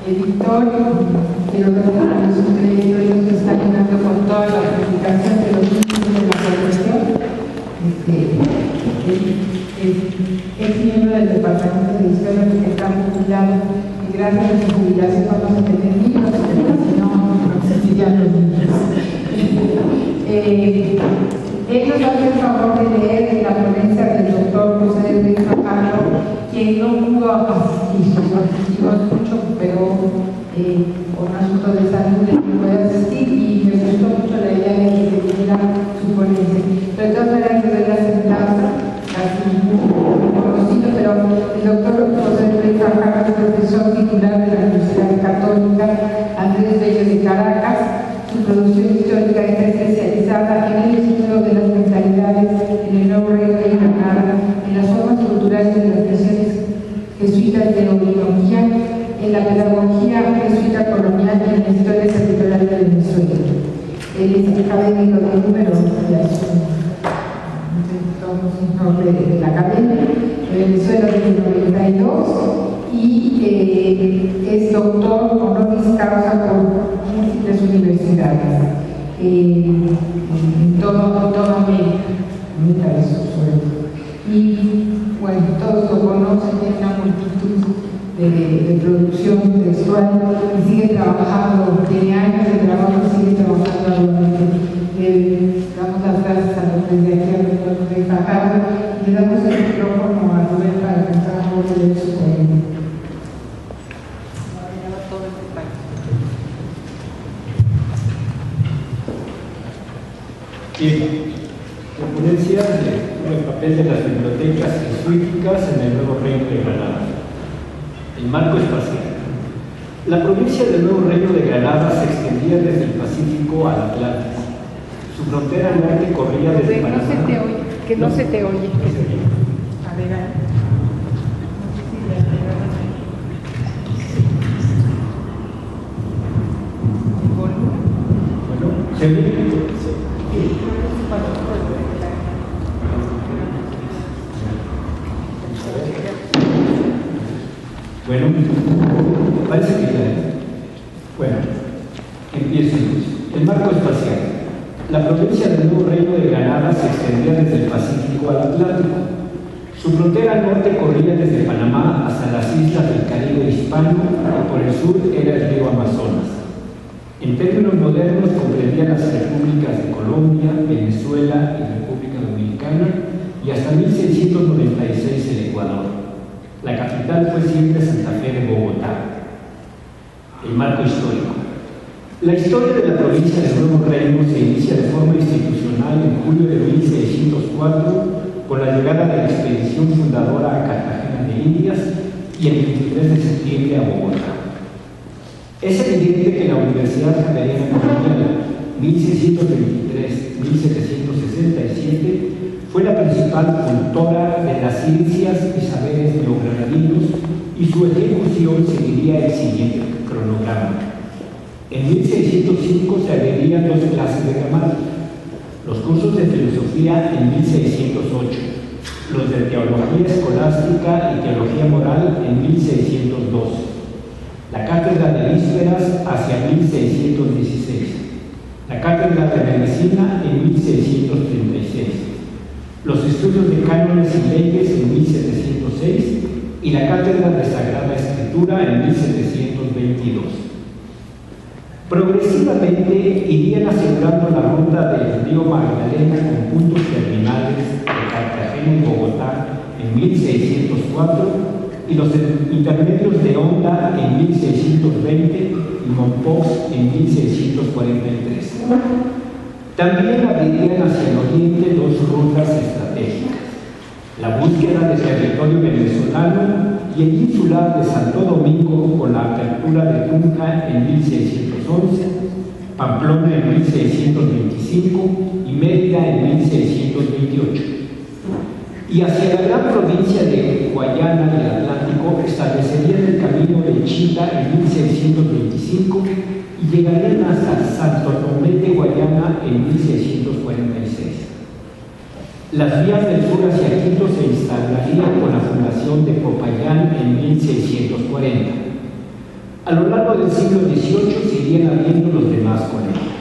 editor de los doctorados, un crédito que está ayudando con toda la publicación de los libros de la profesión. Es miembro del departamento de historia porque está jubilado y gracias a su jubilación vamos a tener libros, pero si no, no existirían los libros. Él nos hace el favor de leer la ponencia del doctor José Luis Fajardo, quien no pudo asistir mucho, pero por un asunto de salud no puede asistir y me gustó mucho la idea de que se diera su ponencia. Pero de todas maneras, le doy la semblanza, casi conocido, pero el doctor José Luis Fajardo es profesor titular de la Universidad Católica Andrés Bello de Caracas. Su producción histórica está especializada en el estudio de las mentalidades en el Nuevo Reino de Granada, en las formas culturales de las naciones jesuitas de Orinoquía, en la pedagogía jesuita colonial y en la historia territorial de Venezuela. Él es académico de número, ya es un nombre de la academia de Venezuela desde el 92 y es doctor honoris causa por múltiples universidades en toda América del Sur. Y bueno, todos lo conocen, tiene una multitud de producción textual y sigue trabajando, tiene años de trabajo y sigue trabajando actualmente. Damos las gracias a los desde aquí al doctor de Fajardo y le damos el micrófono a Rubén para empezar a leer su poema. Bien, la ponencia sobre el papel de las bibliotecas jesuíticas en el Nuevo Reino de Granada. El marco espacial. La provincia del Nuevo Reino de Granada se extendía desde el Pacífico al Atlántico. Su frontera norte corría desde Panamá. No se te oye, que no se te oye. No se oye. A ver, Bueno, ¿se oye? Bueno, parece que ya. Bueno, empiezo. El marco espacial. La provincia del Nuevo Reino de Granada se extendía desde el Pacífico al Atlántico. Su frontera norte corría desde Panamá hasta las islas del Caribe hispano y por el sur era el río Amazonas. En términos modernos comprendía las repúblicas de Colombia, Venezuela y República Dominicana y hasta 1696 el Ecuador. La capital fue siempre Santa Fe de Bogotá. El marco histórico. La historia de la provincia del Nuevo Reino se inicia de forma institucional en julio de 1604 con la llegada de la expedición fundadora a Cartagena de Indias y el 23 de septiembre a Bogotá. Es evidente que la Universidad Javeriana Colonial 1623-1767 fue la principal cultora de las ciencias y saberes neogranadinos y su ejecución seguiría el siguiente cronograma. En 1605 se abrirían dos clases de gramática, los cursos de filosofía en 1608, los de teología escolástica y teología moral en 1612, la cátedra de vísperas hacia 1616, la cátedra de medicina en 1636, los estudios de cánones y leyes en 1706 y la cátedra de Sagrada Escritura en 1722. Progresivamente irían asegurando la ruta del río Magdalena con puntos terminales de Cartagena y Bogotá en 1604 y los intermedios de Honda en 1620 y Mompox en 1643. También abrirían hacia el oriente dos rutas estratégicas: la búsqueda de territorio venezolano y el insular de Santo Domingo con la apertura de Tunja en 1611, Pamplona en 1625 y Mérida en 1628. Y hacia la gran provincia de Guayana del Atlántico establecerían el camino de Chita en 1625 y llegarían hasta Santo Tomé de Guayana en 1646. Las vías del sur hacia Quito se instalarían con la fundación de Popayán en 1640. A lo largo del siglo XVIII se irían abriendo los demás colegios.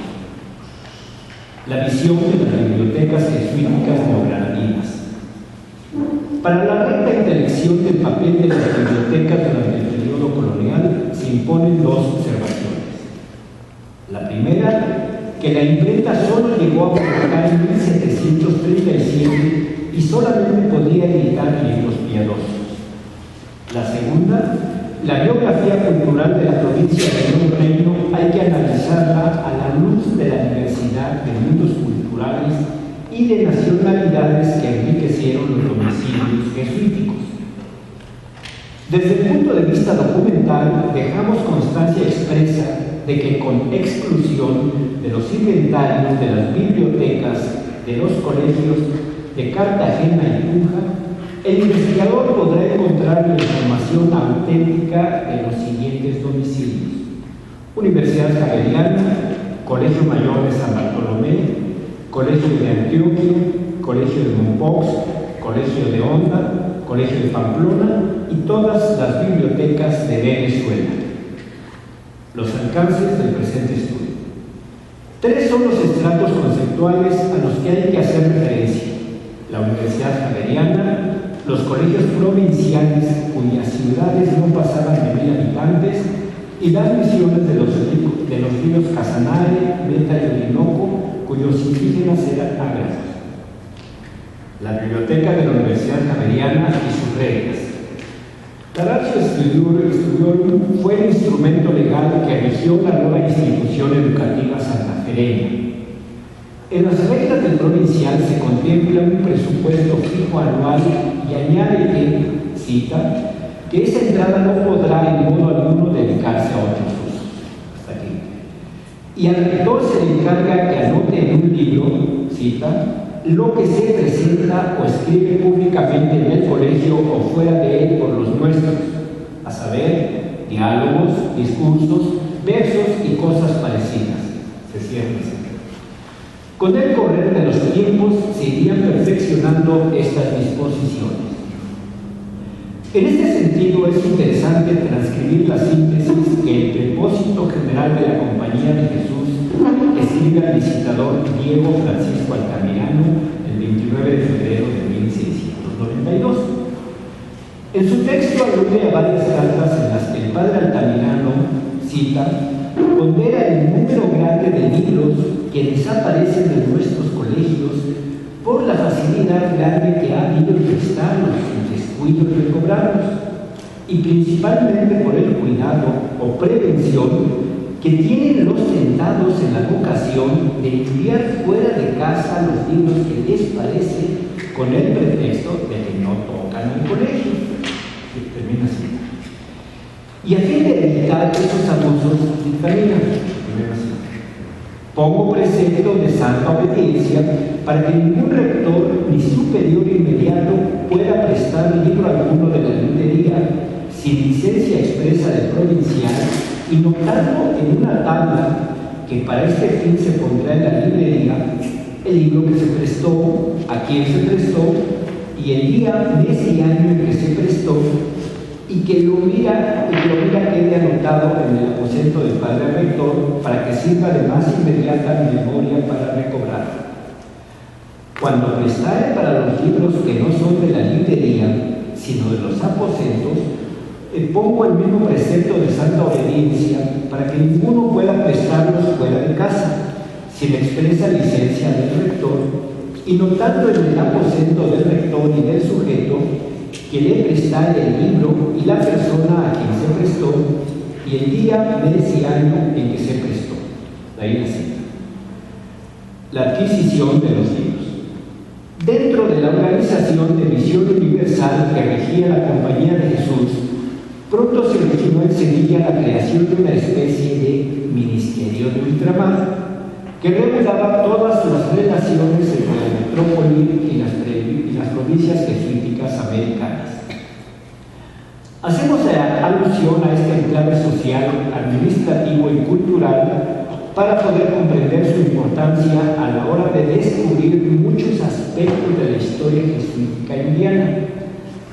La visión de las bibliotecas jesuíticas neogranadinas. Para la recta intelección del papel de las bibliotecas durante el periodo colonial se imponen dos observaciones. La primera, que la imprenta solo llegó a publicar en 1737 y solamente podía editar libros piadosos. La segunda, la biografía cultural de la provincia de Nuevo Reino hay que analizarla a la luz de la diversidad de mundos culturales y de nacionalidades que enriquecieron los domicilios jesuíticos. Desde el punto de vista documental, dejamos constancia expresa de que con exclusión de los inventarios de las bibliotecas de los colegios de Cartagena y Tunja, el investigador podrá encontrar la información auténtica de los siguientes domicilios: Universidad Javeriana, Colegio Mayor de San Bartolomé, Colegio de Antioquia, Colegio de Mompox, Colegio de Honda, Colegio de Pamplona y todas las bibliotecas de Venezuela. Los alcances del presente estudio. Tres son los estratos conceptuales a los que hay que hacer referencia: la Universidad Javeriana, los colegios provinciales cuyas ciudades no pasaban de 1000 habitantes y las misiones de los ríos Casanare, Meta y Orinoco, cuyos indígenas eran ágrafos. La biblioteca de la Universidad Javeriana y sus reglas. La Ratio Studiorum fue el instrumento legal que rigió la nueva institución educativa santafereña. En las reglas del provincial se contempla un presupuesto fijo anual y añade que, cita, que esa entrada no podrá en modo alguno dedicarse a otros usos. Hasta aquí. Y al rector se le encarga que anote en un libro, cita, lo que se presenta o escribe públicamente en el colegio o fuera de él por los nuestros, a saber, diálogos, discursos, versos y cosas parecidas. Se cierra el ciclo. Con el correr de los tiempos se irían perfeccionando estas disposiciones. En este sentido es interesante transcribir la síntesis que el Prepósito General de la Compañía de Jesús escribe al visitador Diego Francisco Altamirano el 29 de febrero de 1692. En su texto alude a varias cartas en las que el padre Altamirano, cita, pondera el número grande de libros que desaparecen de nuestros colegios por la facilidad grande que ha habido en prestarlos, en descuido y recobrarlos, y principalmente por el cuidado o prevención que tienen los tentados en la vocación de enviar fuera de casa los libros que les parece con el pretexto de que no tocan el colegio. Termina así. Y a fin de evitar esos abusos, dictamina. Pongo precepto de santa obediencia para que ningún rector ni superior inmediato pueda prestar libro alguno de la librería sin licencia expresa del provincial y notando en una tabla que para este fin se pondrá en la librería el libro que se prestó, a quién se prestó y el día, mes y año en que se prestó, y que lo mira quede anotado en el aposento del padre rector para que sirva de más inmediata memoria para recobrar. Cuando prestare para los libros que no son de la librería, sino de los aposentos, pongo el mismo precepto de santa obediencia para que ninguno pueda prestarlos fuera de casa, sin expresa licencia del rector, y notando en el aposento del rector y del sujeto que le prestare el libro y la persona a quien se prestó, y el día, mes y año en que se prestó. De ahí la cita. La adquisición de los libros. Dentro de la organización de misión universal que regía la Compañía de Jesús, pronto se originó en Sevilla la creación de una especie de ministerio de ultramar que regulaba todas las relaciones entre la metrópoli y las provincias jesuíticas americanas. Hacemos alusión a este enclave social, administrativo y cultural para poder comprender su importancia a la hora de descubrir muchos aspectos de la historia jesuítica indiana.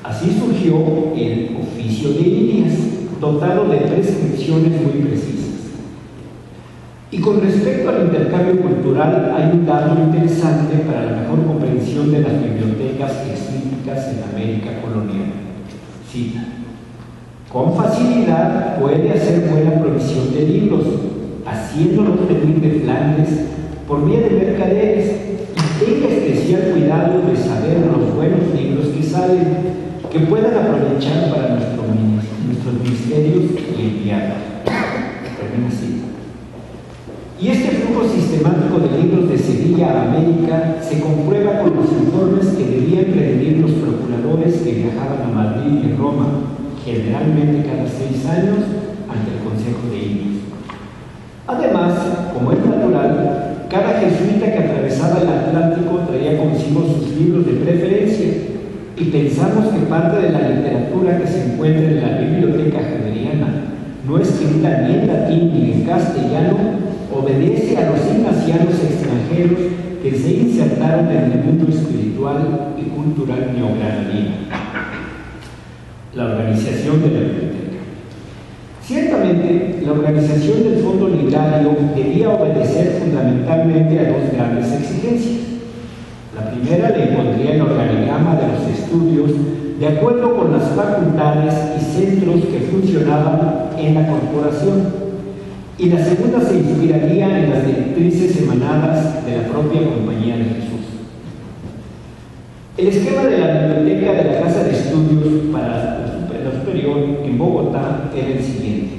Así surgió el oficio de Indias, dotado de prescripciones muy precisas. Y con respecto al intercambio cultural, hay un dato interesante para la mejor comprensión de las bibliotecas jesuíticas en América colonial. Cita: con facilidad puede hacer buena provisión de libros, haciéndolo venir de Flandes por vía de mercaderes, y tenga especial cuidado de saber los buenos libros que salen, que puedan aprovechar para nuestros ministerios y enviarlos. Termina así. Y este flujo sistemático de libros de Sevilla a América se comprueba con los informes que debían rendir los procuradores que viajaban a Madrid y Roma, generalmente cada 6 años, ante el Consejo de Indios. Además, como es natural, cada jesuita que atravesaba el Atlántico traía consigo sus libros de preferencia, y pensamos que parte de la literatura que se encuentra en la biblioteca javeriana, no escrita ni en latín ni en castellano, obedece a los ignacianos extranjeros que se insertaron en el mundo espiritual y cultural neogranadino. La organización de la biblioteca. Ciertamente, la organización del fondo librario debía obedecer fundamentalmente a 2 grandes exigencias. La primera la impondría el organigrama de los estudios de acuerdo con las facultades y centros que funcionaban en la corporación, y la segunda se inspiraría en las directrices emanadas de la propia Compañía de Jesús. El esquema de la biblioteca de la Casa de Estudios para la Superior en Bogotá era el siguiente: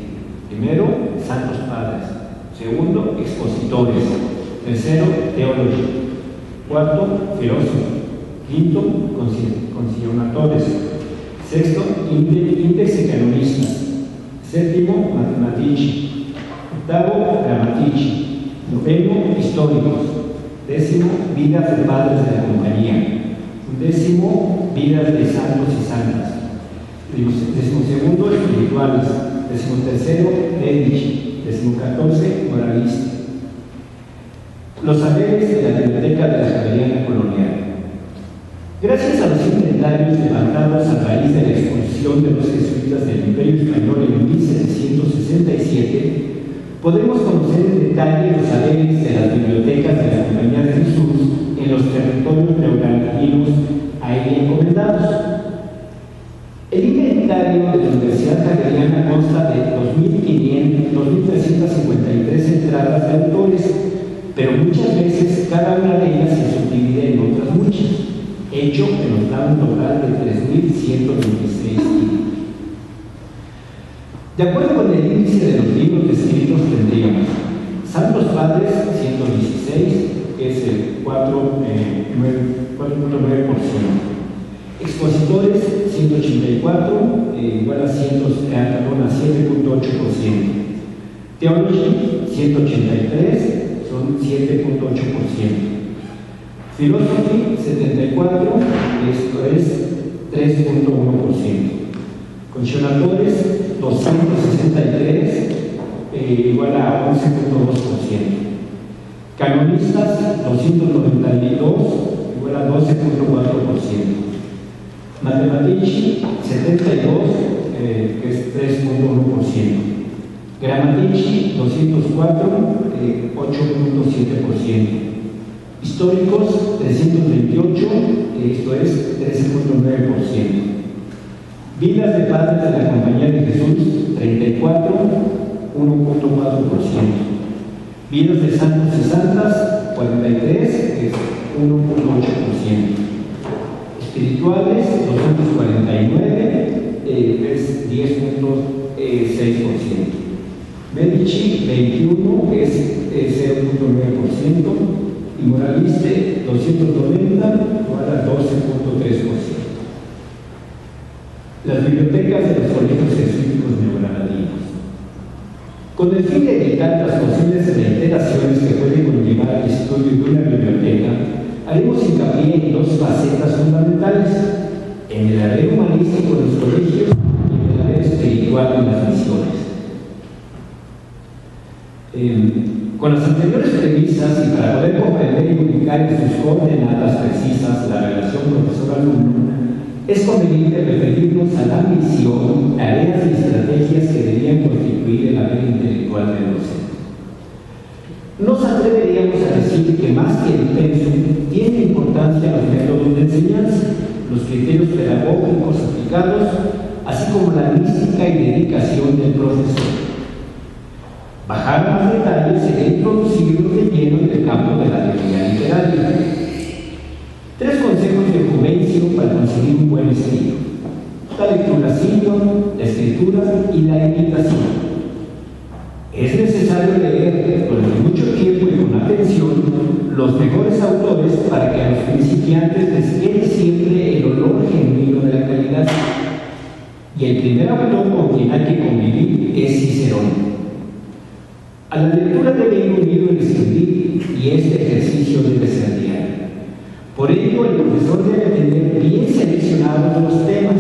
primero, Santos Padres; segundo, expositores; tercero, teología; cuarto, filósofos; quinto, concionadores; sexto, índice de canonistas; séptimo, matematici; octavo, gramatici; noveno, históricos; décimo, vidas de padres de la compañía; undécimo, vidas de santos y santas; decimosegundo, espirituales; decimotercero, medici; decimocatorce, moralistas. Los saberes de la biblioteca de la Javeriana colonial. Gracias a los inventarios levantados a raíz de la expulsión de los jesuitas del Imperio Español en 1767, podemos conocer en detalle los saberes de las bibliotecas de la Compañía de Jesús en los territorios neogranadinos a ella encomendados. El inventario de la Universidad Javeriana consta de 2.353 entradas de autores, pero muchas veces cada una de ellas se subdivide en otras muchas, hecho que nos da un total de 3.126 títulos. De acuerdo con el índice de los libros descritos, tendríamos Santos Padres 116, que es el 4.9%; expositores 184, igual a 7.8%; teología 183, son 7.8%; filosofía 74, esto es 3.1%; concionadores 263, igual a 11.2%; canonistas 292, igual a 12.4%; matematici 72, que es 3.1%; gramatici 204, 8.7%; históricos 328, esto es 13.9%; vidas de padres de la Compañía de Jesús 34, 1.4%; vidas de santos y santas 43, que es 1.8%; espirituales 249, es 10.6%; medici 21, es 0.9%; y moraliste 290, igual a 12.3%. Las bibliotecas de los colegios jesuíticos neogranadinos. Con el fin de evitar las posibles reiteraciones que pueden conllevar el estudio de una biblioteca, haremos hincapié en 2 facetas fundamentales: en el haber humanístico de los colegios y en el haber espiritual de las misiones. Con las anteriores premisas, y para poder comprender y ubicar en sus coordenadas precisas la relación profesor-alumno, es conveniente referirnos a la misión, tareas y estrategias que debían constituir el haber intelectual del docente. Nos atreveríamos a decir que más que el pensum, tiene importancia los métodos de enseñanza, los criterios pedagógicos aplicados, así como la mística y dedicación del profesor. Bajar más detalles sería introducirnos de lleno en el campo de la teoría literaria. 3 consejos de Juvencio para conseguir un buen estilo: la lectura simple, la escritura y la imitación. Es necesario leer durante mucho tiempo y con atención los mejores autores para que a los principiantes les quede siempre el olor genuino de la calidad. Y el primer autor con quien hay que convivir es Cicerón. A la lectura debe ir unido el escribir, y este ejercicio debe ser diario. Por ello, el profesor debe tener bien seleccionados los temas: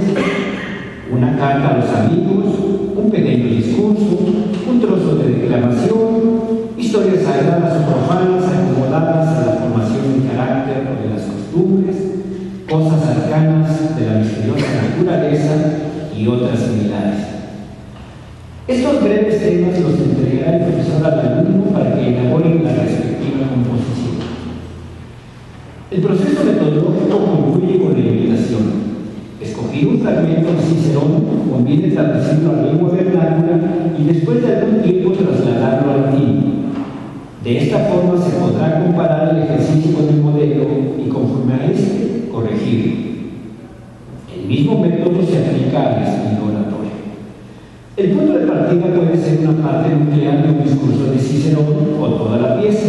una carta a los amigos, un pequeño discurso, un trozo de declamación, historias sagradas o profanas acomodadas a la formación del carácter o de las costumbres, cosas arcanas de la misteriosa naturaleza y otras similares. Estos breves temas los entregará el profesor al alumno para que elaboren la respectiva composición. El proceso metodológico concluye con la imitación. Escoger un fragmento de Cicerón, conviene traducirlo a lengua vernácula y después de algún tiempo trasladarlo al latín. De esta forma se podrá comparar el ejercicio con el modelo y, conforme a este, corregirlo. El mismo método se aplica al estilo oratorio. El punto de partida puede ser una parte nuclear de un discurso de Cicerón o toda la pieza.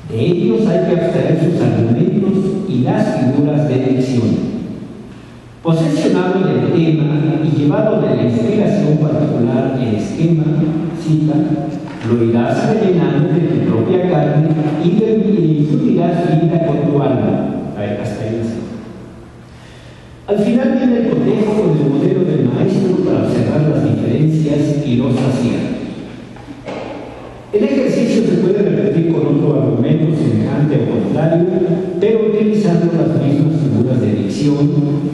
De ellos hay que abstraer sus argumentos y las figuras de dicción. Posesionado del tema y llevado de la inspiración particular el esquema, cita, lo irás rellenando de tu propia carne y infundirás vida con tu alma. Hasta ahí la cita. Al final viene el cotejo con el modelo del maestro para observar las diferencias y los aciertos. El ejercicio se puede repetir con otro argumento semejante o contrario, pero utilizando las mismas figuras de dicción,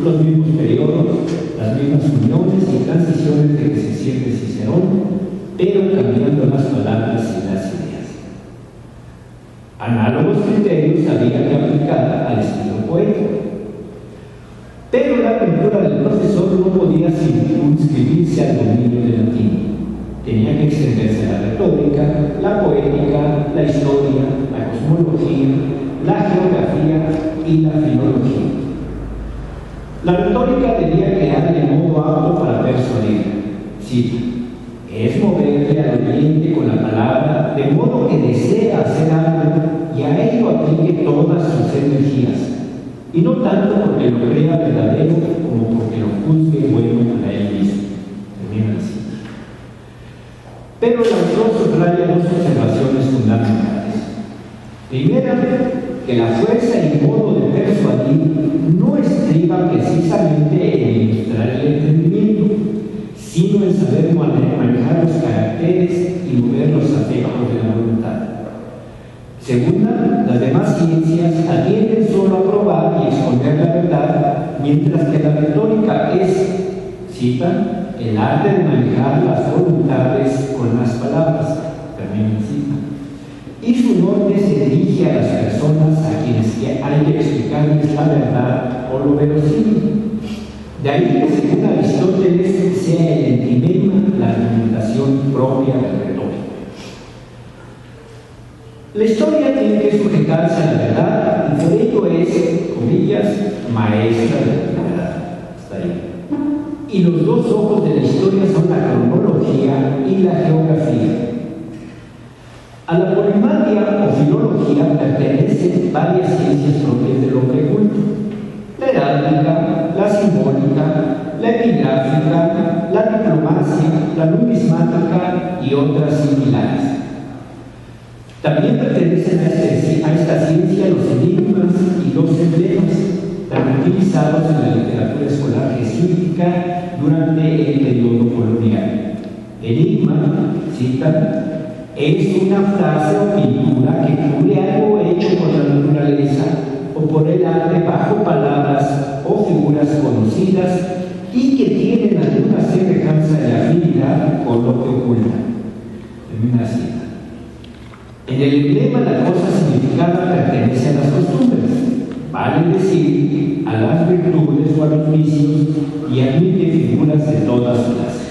los mismos periodos, las mismas uniones y transiciones de que se sirve Cicerón, pero cambiando las palabras y las ideas. Análogos criterios había que aplicar al estilo poético. Pero la cultura del profesor no podía circunscribirse al dominio del latín. Tenía que extenderse a la retórica, la poética, la historia, la cosmología, la geografía y la filología. La retórica debía crear de modo apto para persuadir. Sí, es moverle al oyente con la palabra de modo que desea hacer algo y a ello aplique todas sus energías, y no tanto porque lo crea verdadero como porque lo juzgue bueno para él mismo. Termina así. Pero el autor subraya 2 observaciones fundamentales. Primera, que la fuerza y modo de persuadir no estriba precisamente en ilustrar el entendimiento, sino en saber manejar los caracteres y mover los afectos de la voluntad. Segunda, las demás ciencias atienden solo a probar y exponer la verdad, mientras que la retórica es, cita, el arte de manejar las voluntades con las palabras, termina cita. Y su norte se dirige a las personas a quienes hay que explicarles la verdad o lo verosímil. De ahí que, según Aristóteles, sea el entimema la argumentación propia del retórico. La historia tiene que sujetarse a la verdad y por ello es, comillas, maestra de la verdad. Hasta ahí. Y los 2 ojos de la historia son la cronología y la geografía. A la polimatia o filología pertenecen varias ciencias propias del hombre culto: la heráldica, la simbólica, la epigráfica, la diplomacia, la numismática y otras similares. También pertenecen a esta ciencia los enigmas y los emblemas, tan utilizados en la literatura escolar jesuítica durante el periodo colonial. Enigma, cita, es una frase o pintura que cubre algo hecho por la naturaleza o por el arte bajo palabras o figuras conocidas y que tienen alguna semejanza y afinidad con lo que ocultan. Termina así. En el emblema la cosa significada pertenece a las costumbres, vale decir, a las virtudes o a los vicios, y admite figuras de todas clases.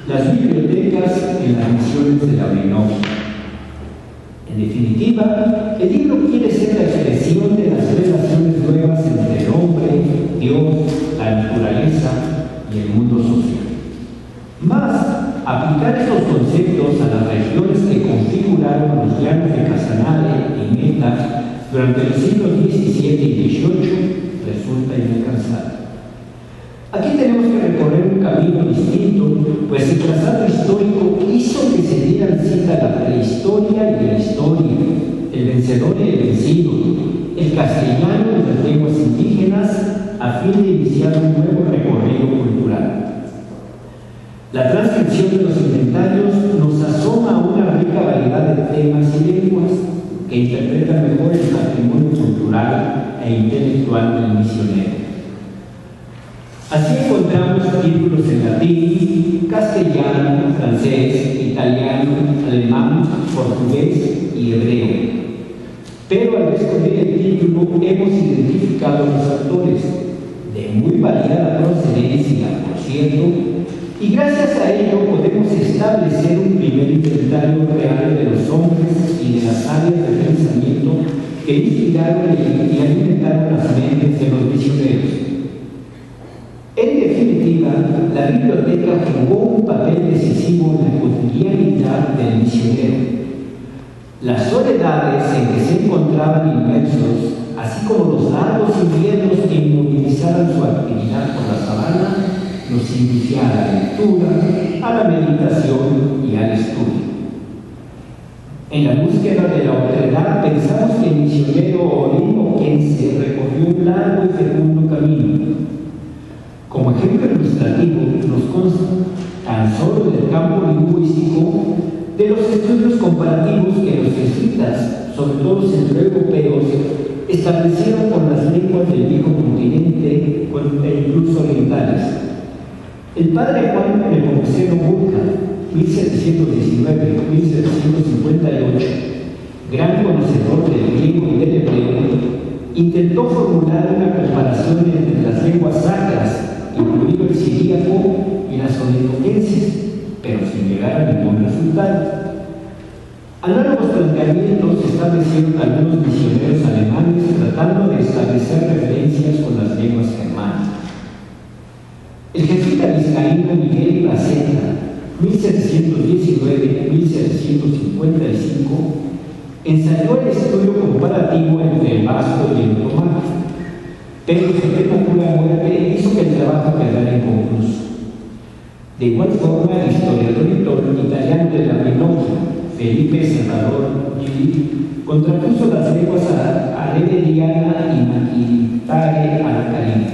Las bibliotecas en las misiones de la Orinoco. En definitiva, el libro quiere ser la expresión de las relaciones nuevas entre el hombre, Dios, la naturaleza y el mundo social. Más, aplicar estos conceptos a las regiones que configuraron los llanos de Casanare y Meta durante los siglos XVII y XVIII resulta inalcanzable. Aquí tenemos que recorrer un camino distinto, pues el trazado histórico hizo que se dieran cita la prehistoria y la historia, el vencedor y el vencido, el castellano y las lenguas indígenas, a fin de iniciar un nuevo recorrido cultural. La transcripción de los inventarios nos asoma a una rica variedad de temas y lenguas que interpretan mejor el patrimonio cultural e intelectual del misionero. Así encontramos títulos en latín, castellano, francés, italiano, alemán, portugués y hebreo. Pero al descubrir el título hemos identificado los autores, de muy variada procedencia, por cierto, y gracias a ello podemos establecer un primer inventario real de los hombres y de las áreas de pensamiento que inspiraron y alimentaron las mentes de los misioneros. En definitiva, la biblioteca jugó un papel decisivo en la cotidianidad del misionero. Las soledades en que se encontraban inmersos, así como los largos inviernos que inmovilizaban su actividad por la sabana, nos inducían a la lectura, a la meditación y al estudio. En la búsqueda de la otredad pensamos que el misionero orinoquense recorrió un largo y fecundo camino. Como ejemplo ilustrativo nos consta tan solo del campo lingüístico de los estudios comparativos que los jesuitas, sobre todo los centroeuropeos, establecieron con las lenguas del viejo continente e incluso orientales. El padre Juan Nepomuceno Burka, 1719-1758, gran conocedor del griego y del hebreo, intentó formular una comparación entre las lenguas sacras, incluido el siríaco y las orinoquenses, pero sin llegar a ningún resultado. Análogos planteamientos establecieron algunos misioneros alemanes tratando de establecer referencias con las lenguas germanas. El jesuita vizcaíno Miguel Placenta, 1719-1755, ensayó el estudio comparativo entre el vasco y el otomano, pero su prematura muerte hizo que el trabajo quedara inconcluso. De igual forma, el historiador italiano de la Orinoco, Felipe Salvador Gili, contrapuso las lenguas areveriana y maquilitare al Caribe.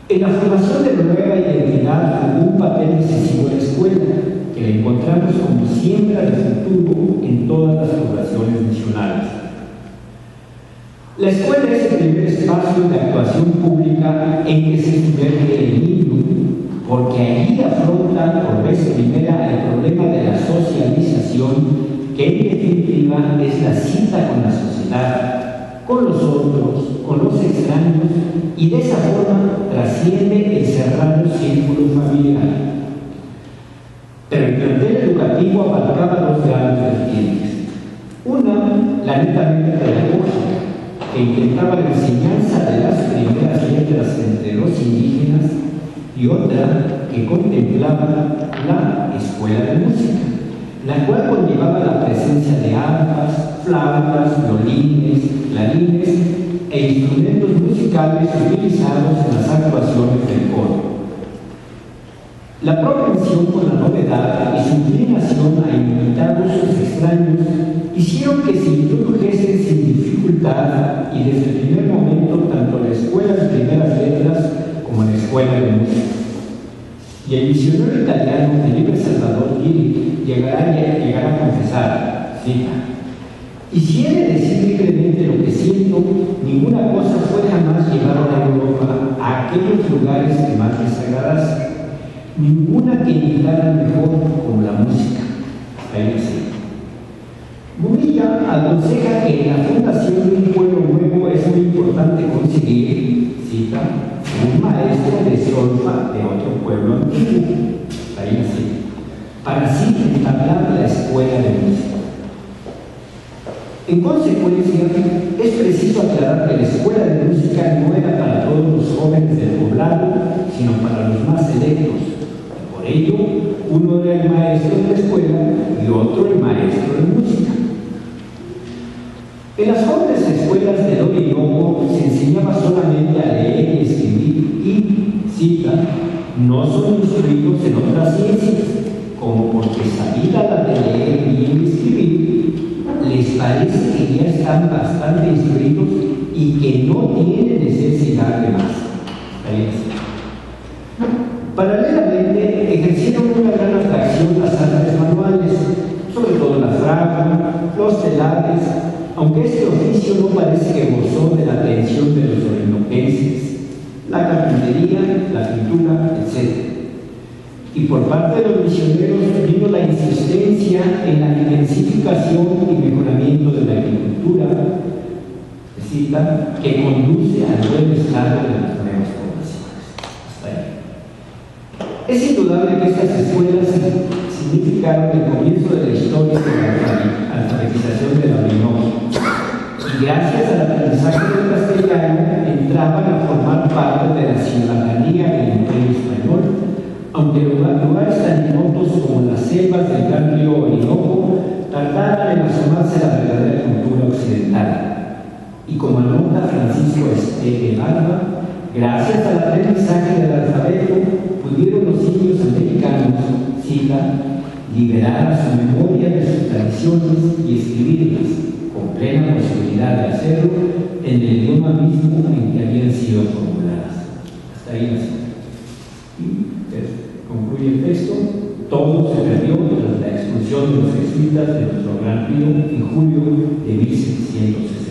En la formación de la nueva identidad jugó un papel decisivo en la escuela, que la encontramos como siembra de futuro en todas las poblaciones misionales. La escuela es el primer espacio de actuación pública en que se sumerge el niño, porque allí afronta por vez primera el problema de la socialización, que en definitiva es la cita con la sociedad, con los otros, con los extraños, y de esa forma trasciende el cerrado círculo familiar. Pero el plantel educativo abarcaba dos grandes vertientes. Una, la netamente pedagógica, que intentaba la enseñanza de las primeras letras entre los indígenas, y otra que contemplaba la escuela de música, la cual conllevaba la presencia de arpas, flautas, violines, clarines e instrumentos musicales utilizados en las actuaciones del coro. La propensión con la novedad y su inclinación a imitar usos extraños hicieron que se introdujesen sin dificultad y desde el primer momento tanto la escuela de primeras letras como la escuela de música. Y el misionero italiano Felipe Salvador Gili llegará a confesar, cita: y si he de decir libremente principio, ninguna cosa fue jamás llevada a Europa a aquellos lugares que más les agradase, ninguna que imitara mejor como la música. Ahí dice. Munilla aconseja que en la fundación de un pueblo nuevo es muy importante conseguir, cita, un maestro de solfa de otro pueblo antiguo. Ahí dice. Para así entablar la escuela de música. En consecuencia, es preciso aclarar que la escuela de música no era para todos los jóvenes del poblado, sino para los más selectos. Por ello, uno era el maestro de la escuela y otro el maestro de música. En las jóvenes escuelas de do y yogo se enseñaba solamente a leer y escribir y, cita, no son instruidos en otras ciencias, como porque sabida la de leer y escribir, les parece que ya están bastante instruidos y que no tienen necesidad de más. Paralelamente, ejercieron una gran atracción las artes manuales, sobre todo la fragua, los telares, aunque este oficio no parece que gozó de la atención de los orinoquenses, la carpintería, la pintura, etc. Y por parte de los misioneros vino la insistencia en la intensificación y mejoramiento de la agricultura, cita, que conduce al buen estado de las nuevas poblaciones. Hasta ahí. Es indudable que estas escuelas significaron el comienzo de la historia de la alfabetización de la Orinoco. Y gracias al aprendizaje del castellano entraban a formar parte de la ciudadanía del Imperio Español, aunque lugares tan remotos como las selvas del gran río Orinoco tardaron en asomarse a la verdadera cultura occidental. Y como anota Francisco Esteve Barba, gracias al aprendizaje del alfabeto, pudieron los indios americanos, cita, liberar a su memoria de sus tradiciones y escribirlas, con plena posibilidad de hacerlo en el idioma mismo en que habían sido formuladas. Hasta ahí la cita. Concluye el texto. Todo se perdió tras la expulsión de los jesuitas de nuestro gran río en julio de 1760.